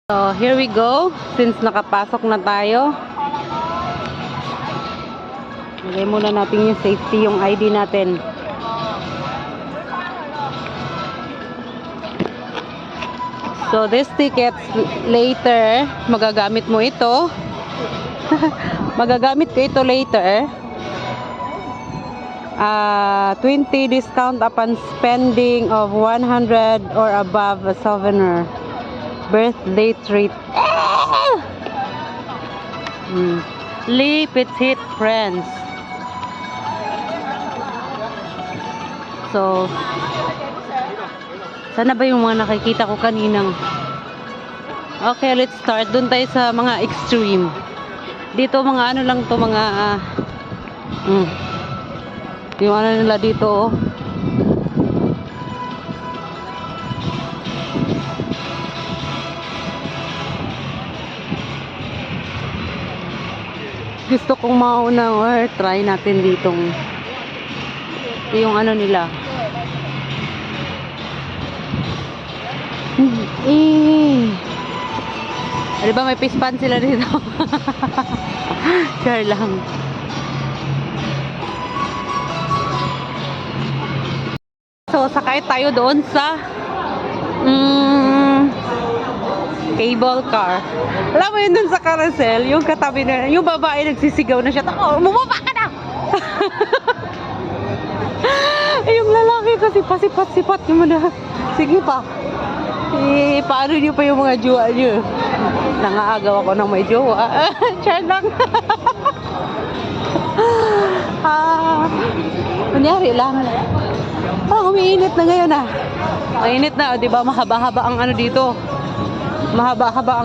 So, here we go. Since nakapasok na tayo, lagay muna natin yung safety, yung ID natin. So, this tickets later, magagamit mo ito. Magagamit ko ito later. 20 discount upon spending of 100 or above a souvenir. Birthday treat. Les Petits Friends. So, sana ba yung mga nakikita ko kaninang? Okay, let's start. Doon tayo sa mga extreme. Dito mga ano lang to, mga yung ano nila dito, oh. Gusto kong mauna or try natin ditong ito yung ano nila. Di ba may fish pan sila dito? Share lang. So sakay tayo doon sa cable car. Alam mo yun dun sa carousel, yung katabi na, yung babae nagsisigaw na siya, "Tako, bumaba ka na!" Yung lalaki kasi pasipat-sipat yung mga, sige pa. Paano niyo pa yung mga jowa niyo? Nangaagaw ako ng may jowa. Char lang. Kunyari lang. Umiinit na ngayon ah. Mainit na, di ba? Mahaba-haba ang ano dito. Mahaba-haba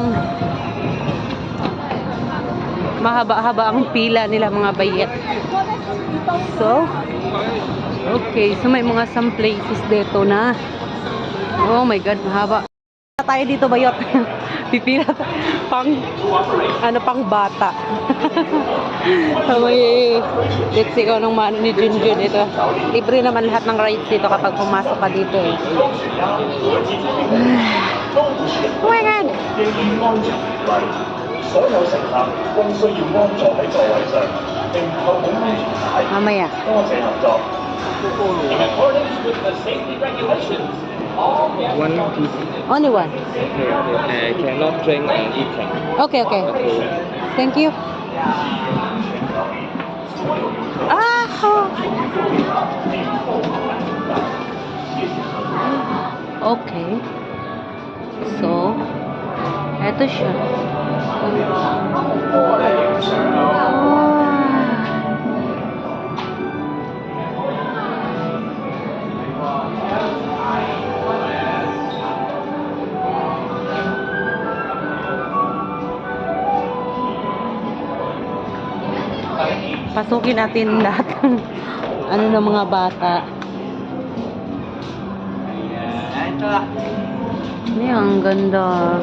ang pila nila mga bayet. So, okay. So, may mga some places dito na. Oh my God, mahaba. Tayo dito bayot. Pipila pang bata. So, let's see kung anong mano ni Junjun ito. Libre naman lahat ng rides dito kapag pumasok ka dito eh. Oh my God! Mamaya. One piece. Only one. Okay. Cannot drink and eating. Okay. Thank you. Okay. So, eto siya. Pasukin natin lahat ng ano ng mga bata. Ang ganda.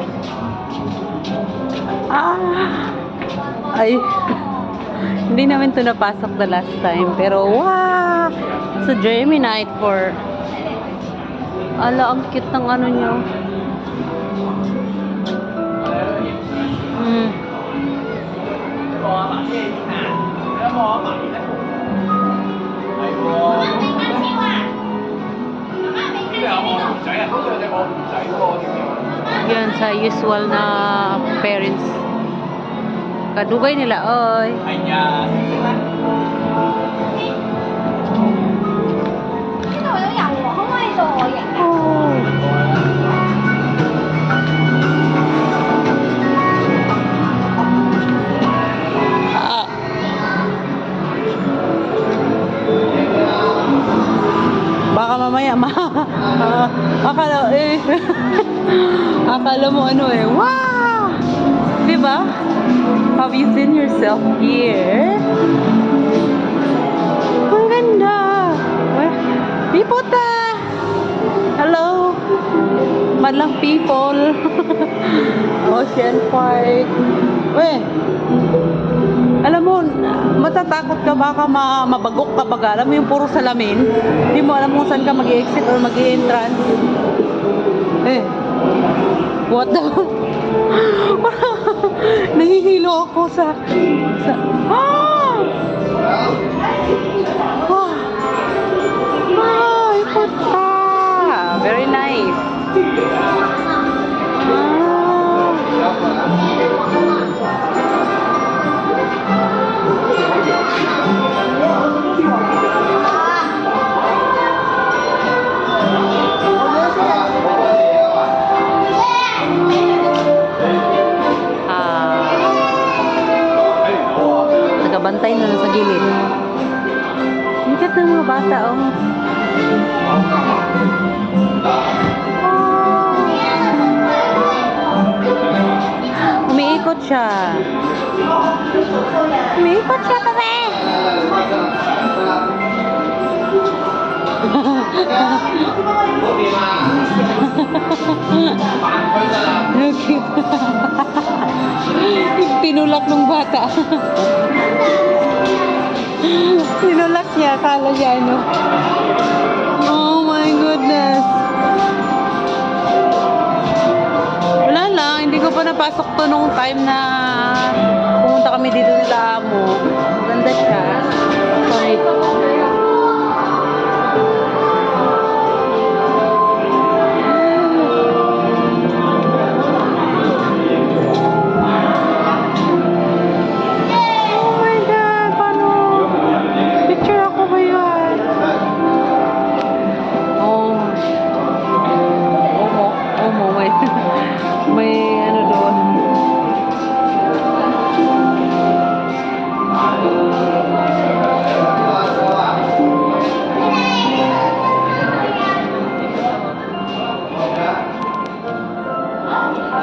Ay, hindi namin ito napasok the last time. Pero, wow! It's a dreamy night for... Ala, ang cute ng ano nyo. Yan sa usual na parents. Kadugay nila, oy. Baka mamaya akala mo ano eh, wow! Diba? Have you seen yourself here? Ang ganda! Pipota! Hello! Madlang people! Ocean Park! Weh! Alam mo, matatakot ka baka mabagok ka baga. Alam mo yung puro salamin. Hindi mo alam kung saan ka mag-exit or mag-entrance. What the? Nahihilo ako sa ah! Wow! Ay, puta! Very nice. Nagabantay na lang sa gilid. Ikat ng mga bata, oh. Umiikot siya. Umiikot siya, tabi! Okay. Pinulak ng bata. Pinulak niya, akala niya ano. Oh my goodness. Wala lang, hindi ko pa napasok to nung time na pumunta kami dito nila amo. Maganda siya. Kahit may ano doon.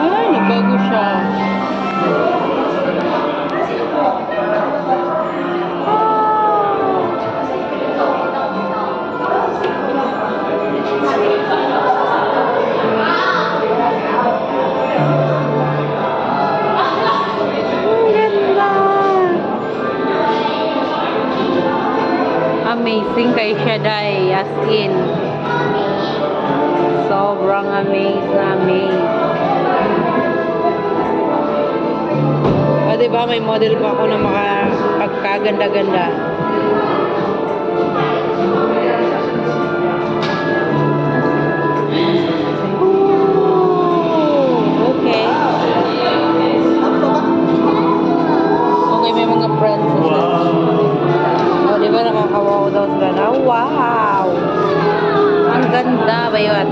Ay, nagbago siya. Amazing kay Shaddai, as in sobrang amazed na amazed. Diba may model pa ako na makapagkaganda-ganda. Okay. Okay, may mga princesses. O, diba nakakawaw daw sila na, wow! Ang ganda ba yun?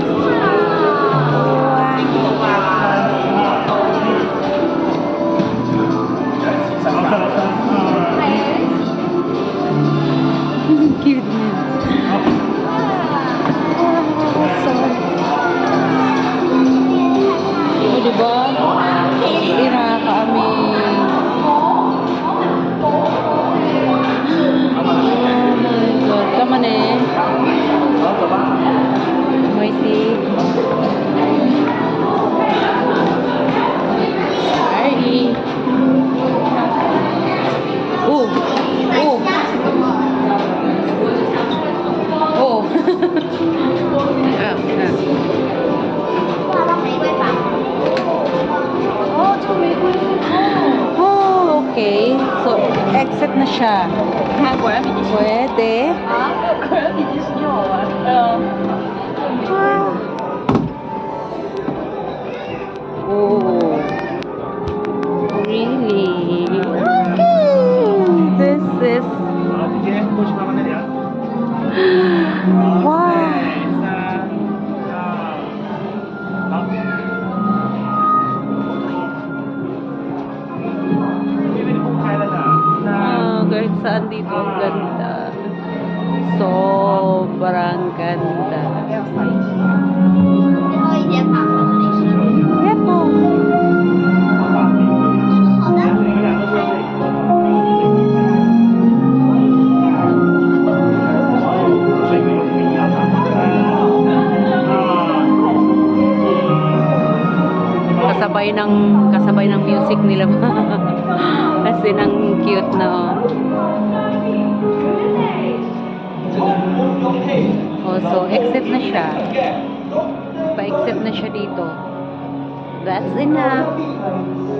Cute niya. O, diba? Hindi nakaka-amaze. Come on eh. Mighty. Sorry. Oh. Oh. Oh. Oh, okay. So, exit na siya. Pwede. Oh. Really? Okay. This is... Wow. Kahit saan dito ang ganda. Sobrang ganda. Eto. Kasabay ng music nila. Kasi nang cute na. Oh, so exit na siya. Pa-exit na siya dito. That's enough.